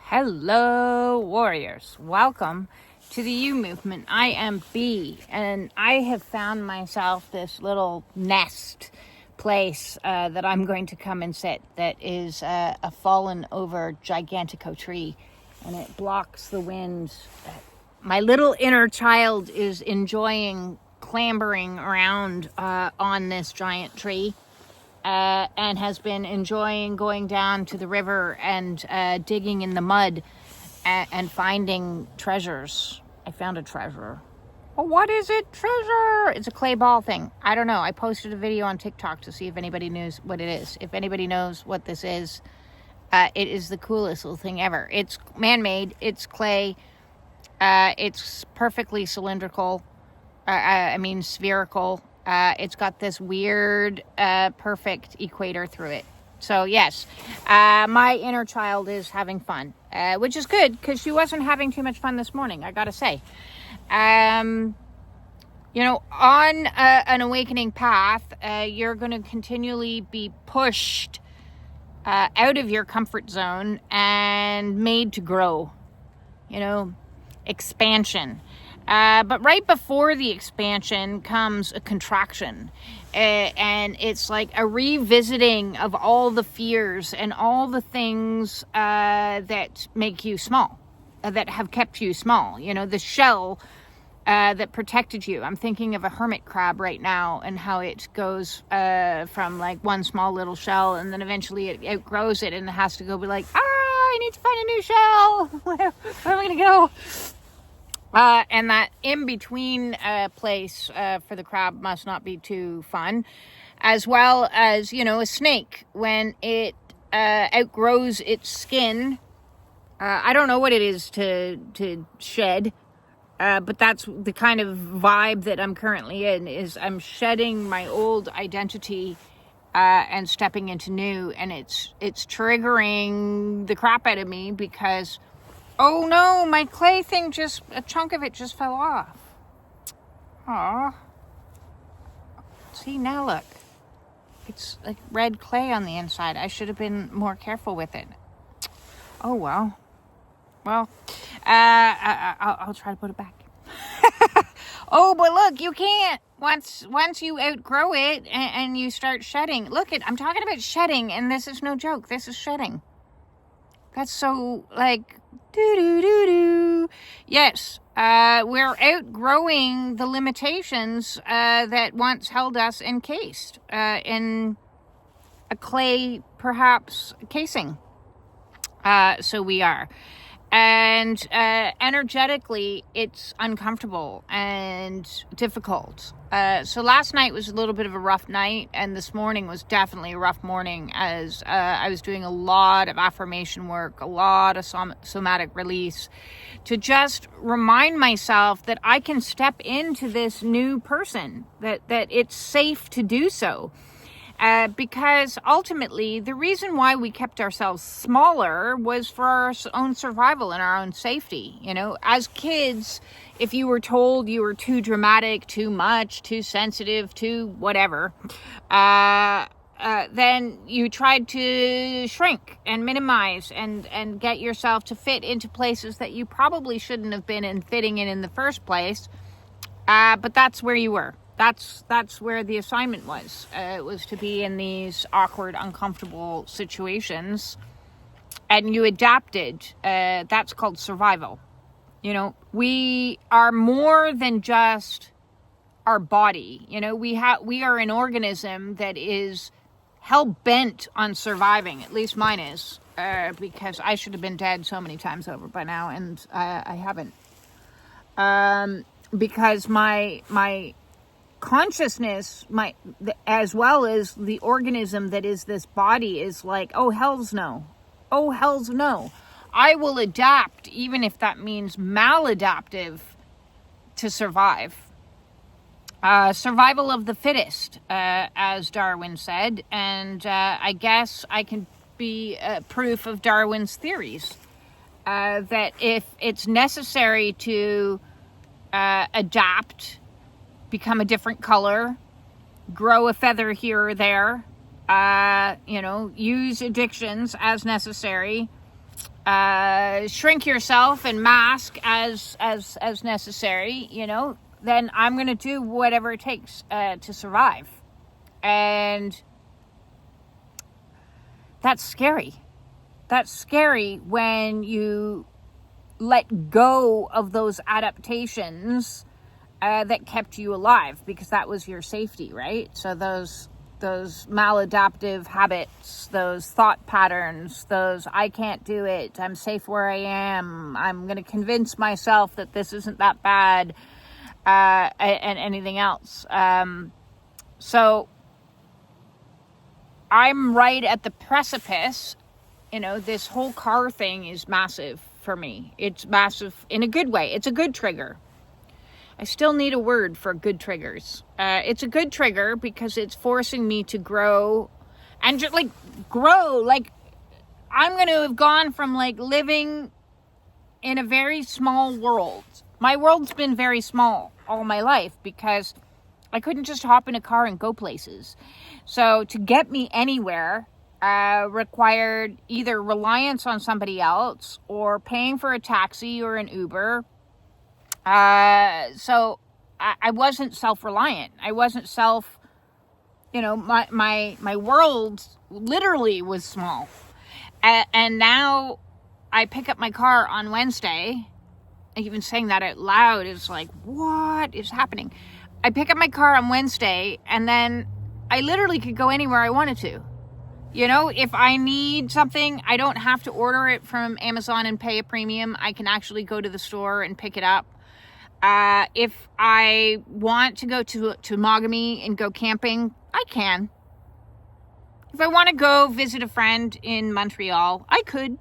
Hello, warriors. Welcome to the U Movement. I am B, and I have found myself this little nest place that I'm going to come and sit that is a fallen over gigantico tree, and it blocks the wind. My little inner child is enjoying clambering around on this giant tree. And has been enjoying going down to the river and digging in the mud and finding treasures. I found a treasure. Oh, what is it? Treasure! It's a clay ball thing. I don't know. I posted a video on TikTok to see if anybody knows what it is. If anybody knows what this is, it is the coolest little thing ever. It's man-made. It's clay. It's perfectly cylindrical. Spherical. It's got this weird, perfect equator through it. So, yes, my inner child is having fun, which is good because she wasn't having too much fun this morning, I gotta say. On an awakening path, you're going to continually be pushed out of your comfort zone and made to grow, expansion. But right before the expansion comes a contraction. And it's like a revisiting of all the fears and all the things that make you small, that have kept you small. The shell that protected you. I'm thinking of a hermit crab right now and how it goes from like one small little shell and then eventually it outgrows it and it has to go be like, I need to find a new shell. Where am I going to go? And that in-between place for the crab must not be too fun. As well as, a snake, when it outgrows its skin. I don't know what it is to shed, but that's the kind of vibe that I'm currently in, is I'm shedding my old identity and stepping into new. And it's triggering the crap out of me because... oh no, my clay thing a chunk of it just fell off. Aw. See, now look. It's like red clay on the inside. I should have been more careful with it. Oh well. Well, I'll try to put it back. Oh, but look, you can't. Once you outgrow it and you start shedding. Look, I'm talking about shedding, and this is no joke. This is shedding. That's so, like... do. Yes, we're outgrowing the limitations that once held us encased in a clay, perhaps, casing. So we are. And energetically, it's uncomfortable and difficult. So last night was a little bit of a rough night, and this morning was definitely a rough morning as I was doing a lot of affirmation work, a lot of somatic release, to just remind myself that I can step into this new person, that it's safe to do so. Because ultimately, the reason why we kept ourselves smaller was for our own survival and our own safety. As kids, if you were told you were too dramatic, too much, too sensitive, too whatever, then you tried to shrink and minimize and get yourself to fit into places that you probably shouldn't have been in fitting in the first place. But that's where you were. That's where the assignment was. It was to be in these awkward, uncomfortable situations. And you adapted. That's called survival. We are more than just our body. We are an organism that is hell-bent on surviving. At least mine is. Because I should have been dead so many times over by now. And I haven't. Because my consciousness, as well as the organism that is this body, is like, oh hell's no, I will adapt, even if that means maladaptive, to survive. Survival of the fittest, as Darwin said, and I guess I can be proof of Darwin's theories, that if it's necessary to adapt, become a different color, grow a feather here or there, use addictions as necessary, shrink yourself and mask as necessary, then I'm going to do whatever it takes to survive. And that's scary. That's scary when you let go of those adaptations that kept you alive, because that was your safety, right? So those maladaptive habits, those thought patterns, those I can't do it, I'm safe where I am, I'm going to convince myself that this isn't that bad, and anything else. So I'm right at the precipice. This whole car thing is massive for me. It's massive in a good way. It's a good trigger. I still need a word for good triggers. It's a good trigger because it's forcing me to grow and just grow. I'm going to have gone from living in a very small world. My world's been very small all my life because I couldn't just hop in a car and go places. So to get me anywhere required either reliance on somebody else or paying for a taxi or an Uber. So I wasn't self-reliant. I wasn't my world literally was small. And now I pick up my car on Wednesday. Even saying that out loud is like, what is happening? I pick up my car on Wednesday and then I literally could go anywhere I wanted to. If I need something, I don't have to order it from Amazon and pay a premium. I can actually go to the store and pick it up. If I want to go to Mogami and go camping, I can. If I want to go visit a friend in Montreal, I could.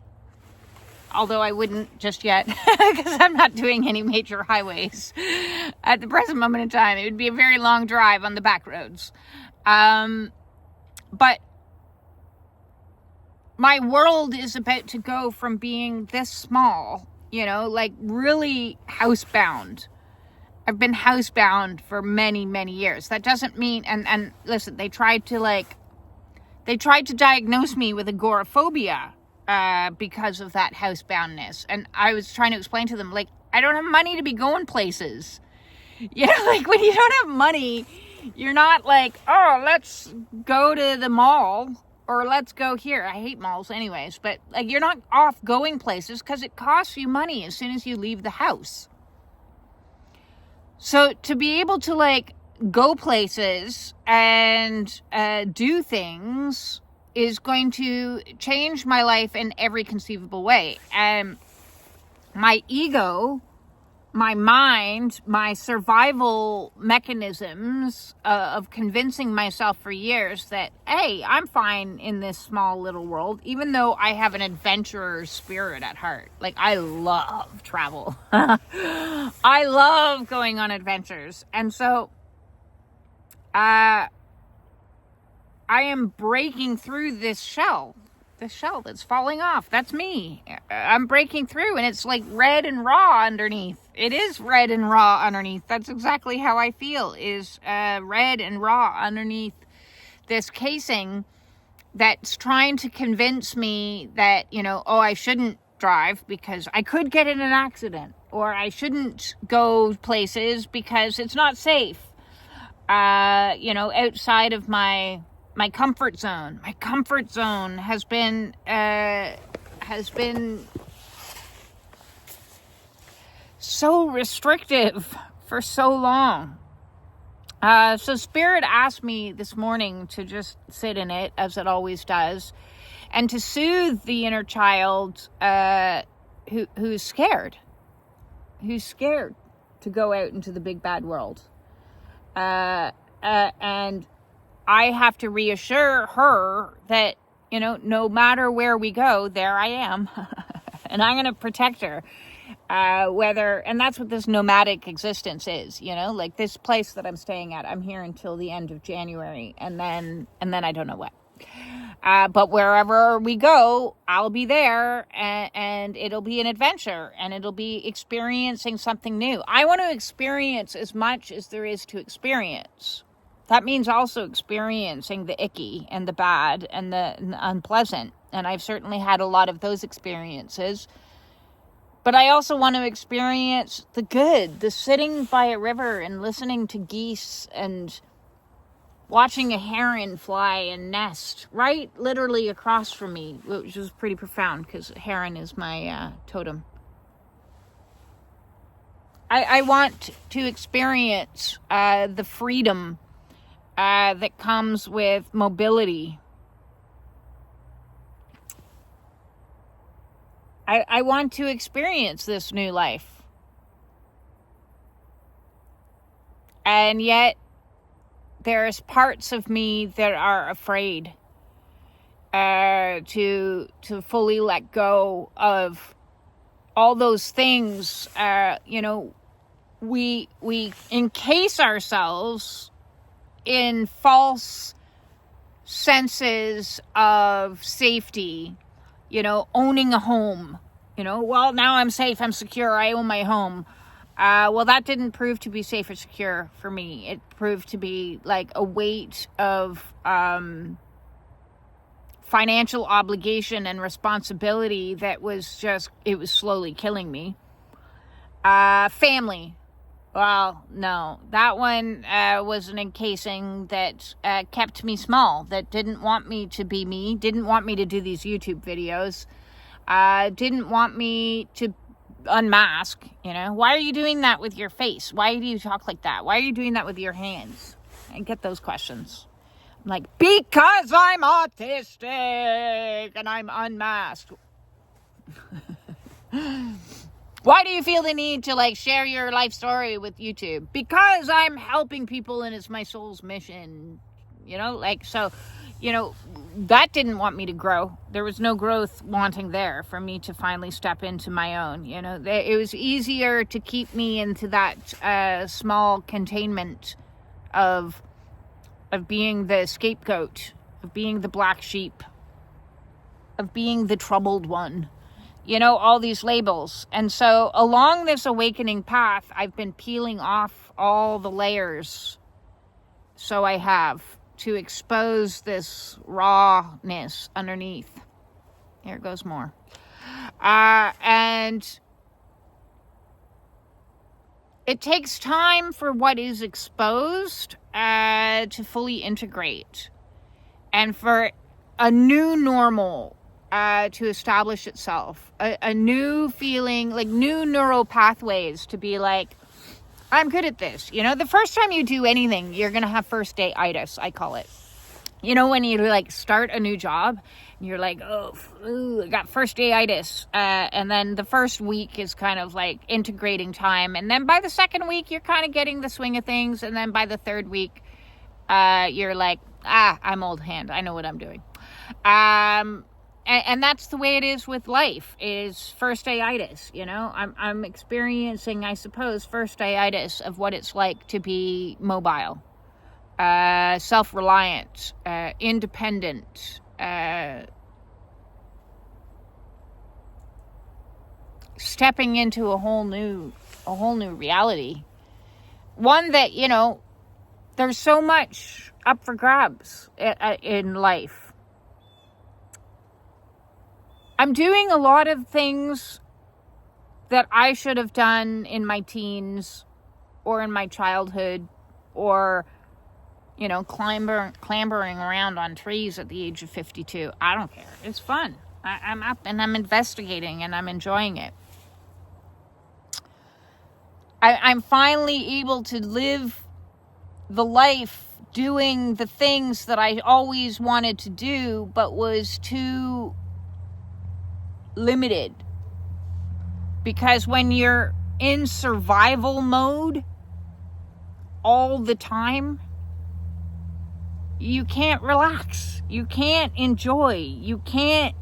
Although I wouldn't just yet, because I'm not doing any major highways at the present moment in time. It would be a very long drive on the back roads. But my world is about to go from being this small, really housebound. I've been housebound for many, many years. That doesn't mean, and listen, they tried to diagnose me with agoraphobia because of that houseboundness. And I was trying to explain to them, I don't have money to be going places. When you don't have money, you're not oh, let's go to the mall or let's go here. I hate malls anyways, but you're not off going places because it costs you money as soon as you leave the house. So to be able to go places and do things is going to change my life in every conceivable way. And my ego, my mind, my survival mechanisms of convincing myself for years that, hey, I'm fine in this small little world, even though I have an adventurer's spirit at heart. I love travel. I love going on adventures. And so I am breaking through this shell that's falling off. That's me. I'm breaking through, and it's red and raw underneath. It is red and raw underneath. That's exactly how I feel, is red and raw underneath this casing that's trying to convince me that, I shouldn't drive because I could get in an accident, or I shouldn't go places because it's not safe. Outside of my comfort zone. My comfort zone has been so restrictive for so long. So Spirit asked me this morning to just sit in it, as it always does, and to soothe the inner child who's scared to go out into the big bad world. And I have to reassure her that, no matter where we go, there I am. And I'm going to protect her. And that's what this nomadic existence is, this place that I'm staying at. I'm here until the end of January. And then I don't know what. But wherever we go, I'll be there, and it'll be an adventure, and it'll be experiencing something new. I want to experience as much as there is to experience. that means also experiencing the icky and the bad and the unpleasant. And I've certainly had a lot of those experiences. But I also want to experience the good, the sitting by a river and listening to geese and watching a heron fly and nest right literally across from me, which was pretty profound because heron is my totem. I want to experience the freedom that comes with mobility. I want to experience this new life. And yet, there's parts of me that are afraid to fully let go of all those things. We encase ourselves in false senses of safety, owning a home, well, now I'm safe, I'm secure, I own my home. Well, that didn't prove to be safe or secure for me. It proved to be like a weight of financial obligation and responsibility that was it was slowly killing me. Family. Well, no, that one was an encasing that kept me small, that didn't want me to be me, didn't want me to do these YouTube videos, didn't want me to unmask. Why are you doing that with your face? Why do you talk like that? Why are you doing that with your hands? I get those questions. I'm like, because I'm autistic and I'm unmasked. Why do you feel the need to share your life story with YouTube? Because I'm helping people and it's my soul's mission. That didn't want me to grow. There was no growth wanting there for me to finally step into my own. It was easier to keep me into that small containment of being the scapegoat, of being the black sheep, of being the troubled one. All these labels. And so along this awakening path, I've been peeling off all the layers. So I have to expose this rawness underneath. Here goes more. And it takes time for what is exposed to fully integrate. And for a new normal to establish itself, a new feeling, new neural pathways to be I'm good at this. The first time you do anything, you're going to have first day itis, I call it. When you start a new job and you're I got first day itis. And then the first week is kind of integrating time. And then by the second week, you're kind of getting the swing of things. And then by the third week, you're I'm old hand. I know what I'm doing. And that's the way it is with life, is first day-itis, I'm experiencing, I suppose, first day-itis of what it's like to be mobile, self-reliant, independent, stepping into a whole new reality. One that, there's so much up for grabs in life. I'm doing a lot of things that I should have done in my teens or in my childhood, or, clambering around on trees at the age of 52. I don't care. It's fun. I'm up and I'm investigating and I'm enjoying it. I'm finally able to live the life doing the things that I always wanted to do, but was too limited. Because when you're in survival mode all the time, you can't relax, you can't enjoy, you can't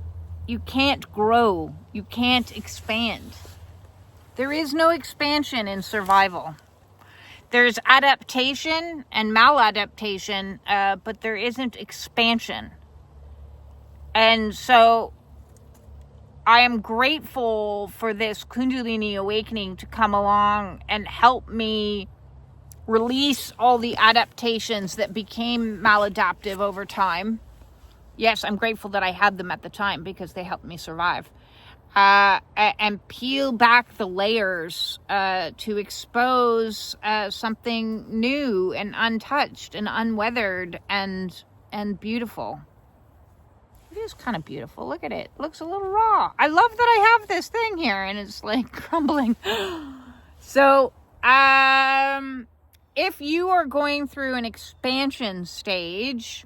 grow, you can't expand. There is no expansion in survival. There's adaptation and maladaptation, but there isn't expansion. And so I am grateful for this Kundalini awakening to come along and help me release all the adaptations that became maladaptive over time. Yes, I'm grateful that I had them at the time because they helped me survive. And peel back the layers to expose something new and untouched and unweathered and beautiful. It is kind of beautiful. Look at it. It looks a little raw. I love that I have this thing here and it's like crumbling. So, if you are going through an expansion stage,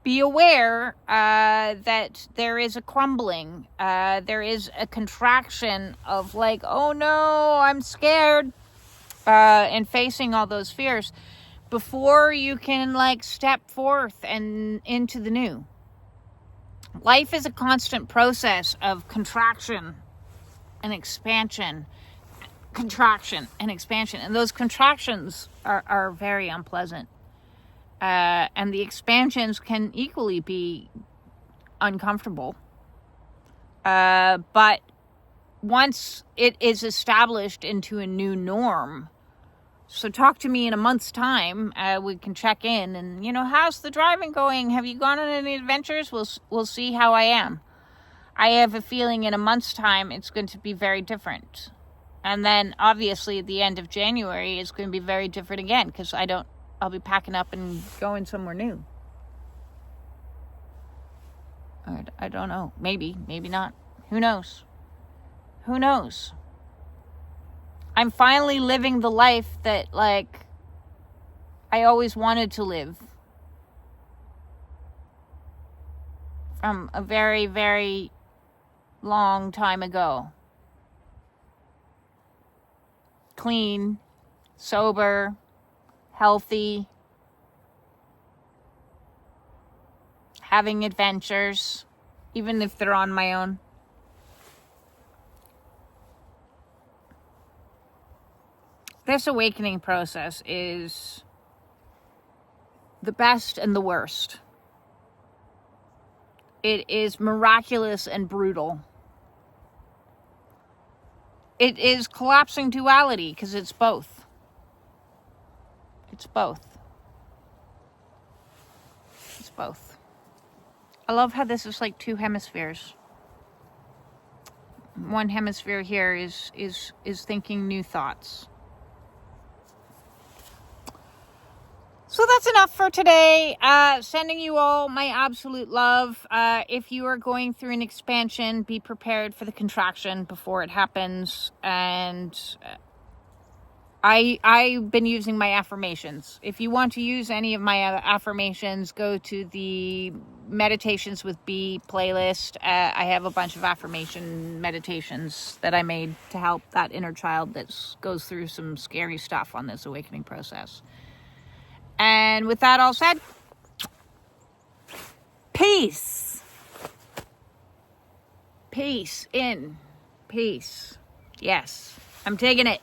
be aware that there is a crumbling. There is a contraction of like, oh no, I'm scared, and facing all those fears before you can like step forth and into the new. Life is a constant process of contraction and expansion, contraction and expansion. And those contractions are very unpleasant. And the expansions can equally be uncomfortable. But once it is established into a new norm, so talk to me in a month's time. We can check in and, how's the driving going? Have you gone on any adventures? We'll see how I am. I have a feeling in a month's time it's going to be very different. And then obviously at the end of January it's going to be very different again because I'll be packing up and going somewhere new. I don't know. Maybe not. Who knows? I'm finally living the life that, like, I always wanted to live. From a very, very long time ago. Clean, sober, healthy, having adventures, even if they're on my own. This awakening process is the best and the worst. It is miraculous and brutal. It is collapsing duality because it's both. It's both. I love how this is like two hemispheres. One hemisphere here is thinking new thoughts. So that's enough for today. Sending you all my absolute love. If you are going through an expansion, be prepared for the contraction before it happens. And I've been using my affirmations. If you want to use any of my affirmations, go to the Meditations with B playlist. I have a bunch of affirmation meditations that I made to help that inner child that goes through some scary stuff on this awakening process. And with that all said, peace. Peace in. Peace. Yes, I'm digging it.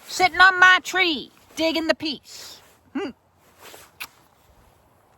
Sitting on my tree, digging the peace.